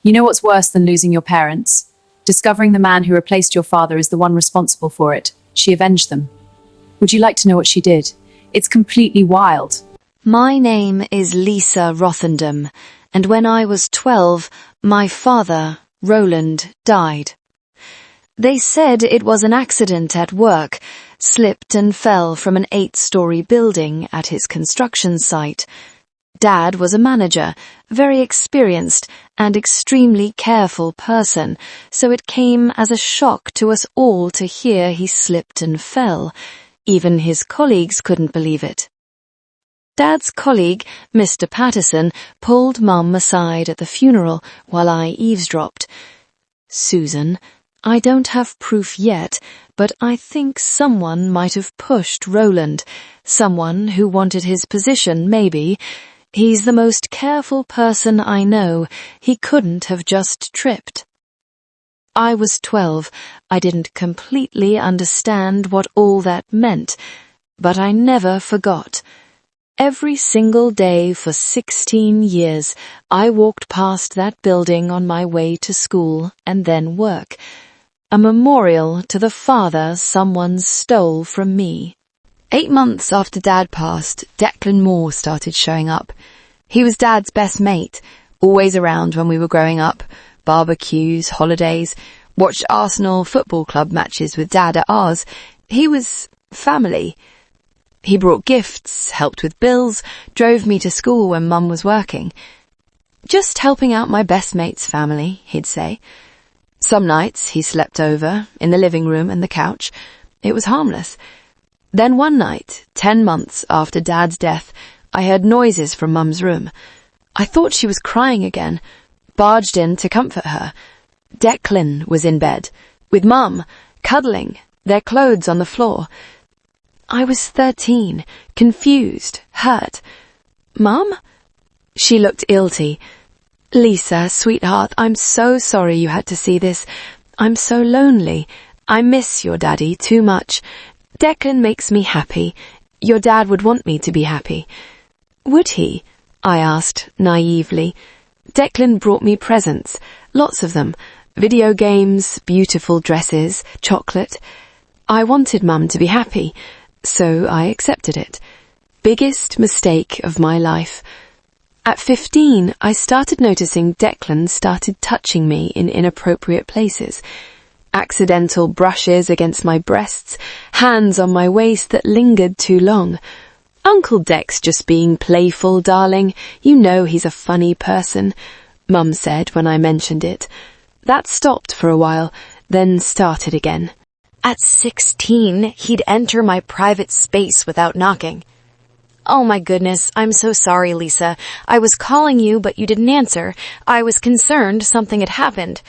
You know what's worse than losing your parents? Discovering the man who replaced your father is the one responsible for it. She avenged them. Would you like to know what she did? It's completely wild. My name is Lisa Rothendam, and when I was 12, my father, Roland, died. They said it was an accident at work, slipped and fell from an 8-story building at his construction site. Dad was a manager, very experienced and extremely careful person, so it came as a shock to us all to hear he slipped and fell. Even his colleagues couldn't believe it. Dad's colleague, Mr. Patterson, pulled Mum aside at the funeral while I eavesdropped. Susan, I don't have proof yet, but I think someone might have pushed Roland. Someone who wanted his position, maybe. He's the most careful person I know. He couldn't have just tripped. I was 12. I didn't completely understand what all that meant, but I never forgot. Every single day for 16 years, I walked past that building on my way to school and then work. A memorial to the father someone stole from me. 8 months after Dad passed, Declan Moore started showing up. He was Dad's best mate, always around when we were growing up. Barbecues, holidays, watched Arsenal Football Club matches with Dad at ours. He was family. He brought gifts, helped with bills, drove me to school when Mum was working. Just helping out my best mate's family, he'd say. Some nights he slept over, in the living room and the couch. It was harmless. Then one night, 10 months after Dad's death, I heard noises from Mum's room. I thought she was crying again, barged in to comfort her. Declan was in bed, with Mum, cuddling, their clothes on the floor. I was 13, confused, hurt. Mum? She looked guilty. Lisa, sweetheart, I'm so sorry you had to see this. I'm so lonely. I miss your daddy too much. Declan makes me happy. Your dad would want me to be happy. Would he? I asked, naively. Declan brought me presents, lots of them. Video games, beautiful dresses, chocolate. I wanted Mum to be happy, so I accepted it. Biggest mistake of my life. At 15, I started noticing Declan started touching me in inappropriate places. Accidental brushes against my breasts, hands on my waist that lingered too long. Uncle Dec's just being playful, darling. You know he's a funny person, Mum said when I mentioned it. That stopped for a while, then started again. At 16, he'd enter my private space without knocking. Oh my goodness, I'm so sorry, Lisa. I was calling you, but you didn't answer. I was concerned something had happened.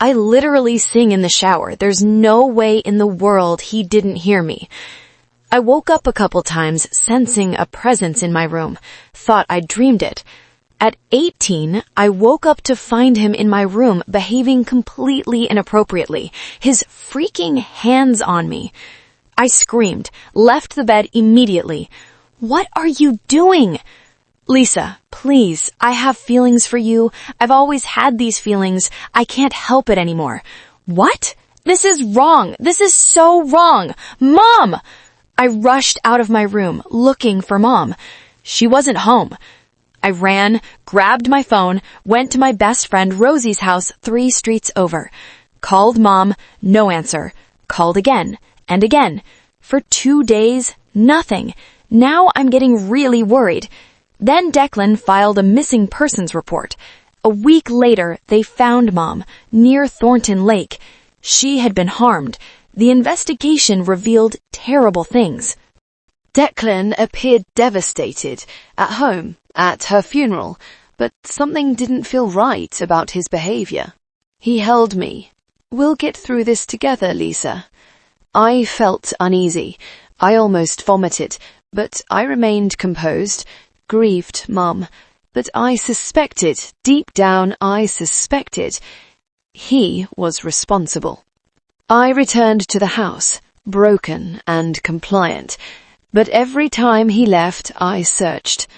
I literally sing in the shower. There's no way in the world he didn't hear me. I woke up a couple times, sensing a presence in my room. Thought I'd dreamed it. At 18, I woke up to find him in my room, behaving completely inappropriately. His freaking hands on me. I screamed, left the bed immediately. What are you doing? Lisa, please, I have feelings for you. I've always had these feelings. I can't help it anymore. What? This is wrong. This is so wrong. Mom! I rushed out of my room, looking for Mom. She wasn't home. I ran, grabbed my phone, went to my best friend Rosie's house 3 streets over. Called Mom, no answer. Called again, and again. For 2 days, nothing. Now I'm getting really worried. Then Declan filed a missing persons report. A week later, they found Mom, near Thornton Lake. She had been harmed. The investigation revealed terrible things. Declan appeared devastated, at home, at her funeral, but something didn't feel right about his behavior. He held me. We'll get through this together, Lisa. I felt uneasy. I almost vomited, but I remained composed, grieved Mum. But I suspected, deep down I suspected, he was responsible. I returned to the house, broken and compliant, but every time he left I searched.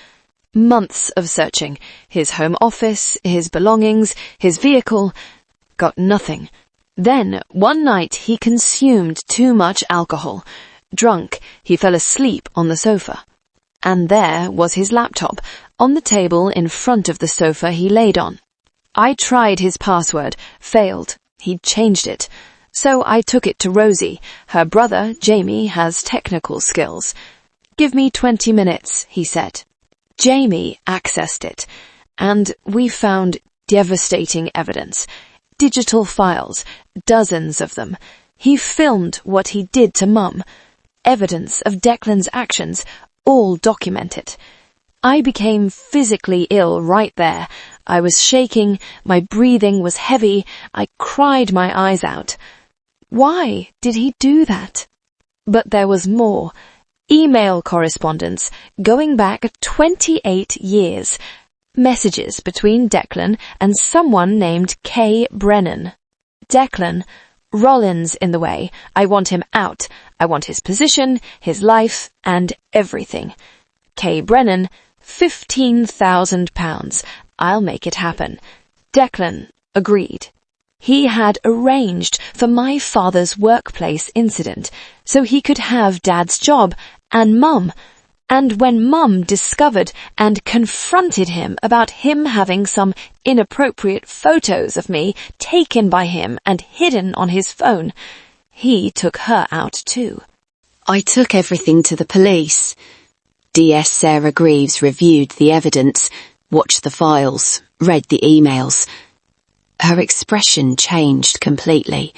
Months of searching. His home office, his belongings, his vehicle. Got nothing. Then, one night, he consumed too much alcohol. Drunk, he fell asleep on the sofa. And there was his laptop, on the table in front of the sofa he laid on. I tried his password, failed. He'd changed it. So I took it to Rosie. Her brother, Jamie, has technical skills. "Give me 20 minutes," he said. Jamie accessed it, and we found devastating evidence. Digital files, dozens of them. He filmed what he did to Mum. Evidence of Declan's actions, all documented. I became physically ill right there. I was shaking, my breathing was heavy, I cried my eyes out. Why did he do that? But there was more. Email correspondence going back 28 years. Messages between Declan and someone named K. Brennan. Declan, "Roland's in the way. I want him out. I want his position, his life, and everything." K. Brennan, £15,000. "I'll make it happen." Declan agreed. He had arranged for my father's workplace incident so he could have Dad's job and Mum. And when Mum discovered and confronted him about him having some inappropriate photos of me taken by him and hidden on his phone, he took her out too. I took everything to the police. DS Sarah Greaves reviewed the evidence, watched the files, read the emails. Her expression changed completely.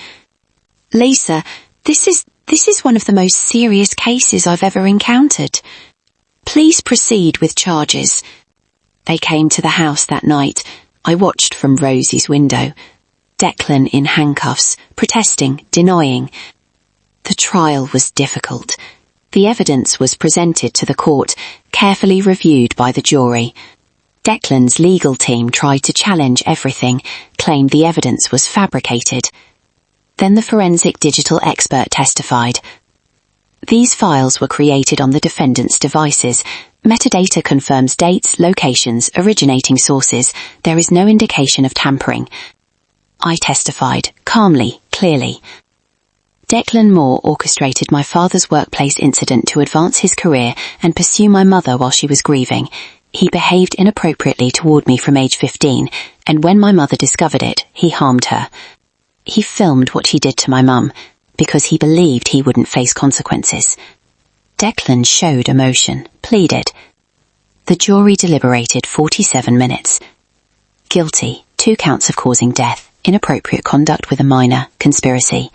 "Lisa, this is one of the most serious cases I've ever encountered. Please proceed with charges." They came to the house that night. I watched from Rosie's window. Declan in handcuffs, protesting, denying. The trial was difficult. The evidence was presented to the court, carefully reviewed by the jury. Declan's legal team tried to challenge everything, claimed the evidence was fabricated. Then the forensic digital expert testified. These files were created on the defendant's devices. Metadata confirms dates, locations, originating sources. There is no indication of tampering. I testified, calmly, clearly. Declan Moore orchestrated my father's workplace incident to advance his career and pursue my mother while she was grieving. He behaved inappropriately toward me from age 15, and when my mother discovered it, he harmed her. He filmed what he did to my mum, because he believed he wouldn't face consequences. Declan showed emotion, pleaded. The jury deliberated 47 minutes. Guilty, 2 counts of causing death, inappropriate conduct with a minor, conspiracy.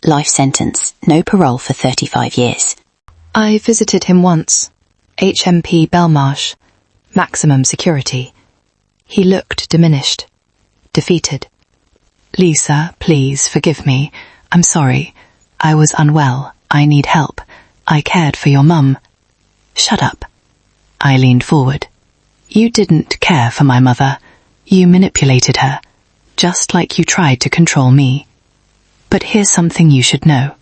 Life sentence, no parole for 35 years. I visited him once. HMP Belmarsh. Maximum security. He looked diminished, defeated. "Lisa, please forgive me. I'm sorry. I was unwell. I need help. I cared for your mum." "Shut up." I leaned forward. "You didn't care for my mother. You manipulated her, just like you tried to control me. But here's something you should know."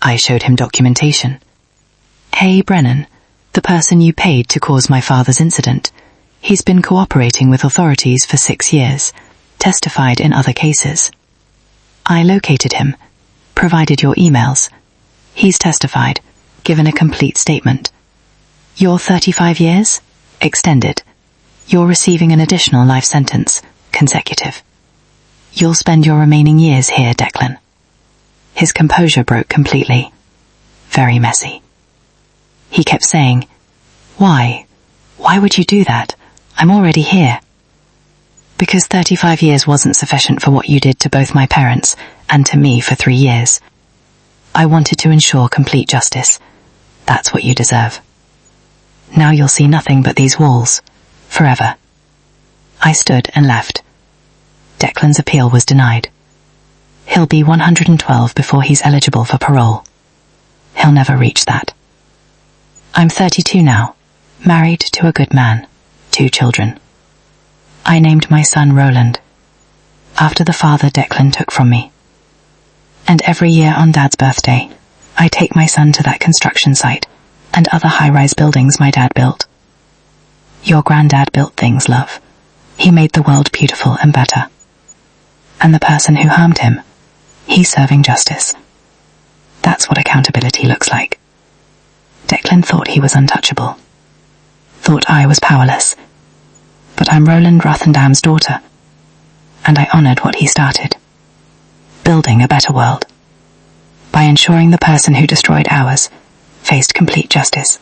I showed him documentation. "Hey, Brennan, the person you paid to cause my father's incident. He's been cooperating with authorities for 6 years, testified in other cases. I located him, provided your emails. He's testified, given a complete statement. Your 35 years? Extended. You're receiving an additional life sentence, consecutive. You'll spend your remaining years here, Declan." His composure broke completely. Very messy. He kept saying, "Why? Why would you do that? I'm already here." "Because 35 years wasn't sufficient for what you did to both my parents and to me for 3 years. I wanted to ensure complete justice. That's what you deserve. Now you'll see nothing but these walls, forever." I stood and left. Declan's appeal was denied. He'll be 112 before he's eligible for parole. He'll never reach that. I'm 32 now, married to a good man, 2 children. I named my son Roland, after the father Declan took from me. And every year on Dad's birthday, I take my son to that construction site and other high-rise buildings my dad built. Your granddad built things, love. He made the world beautiful and better. And the person who harmed him, he's serving justice. That's what accountability looks like. Declan thought he was untouchable. Thought I was powerless. But I'm Roland Rothendam's daughter. And I honored what he started. Building a better world. By ensuring the person who destroyed ours faced complete justice.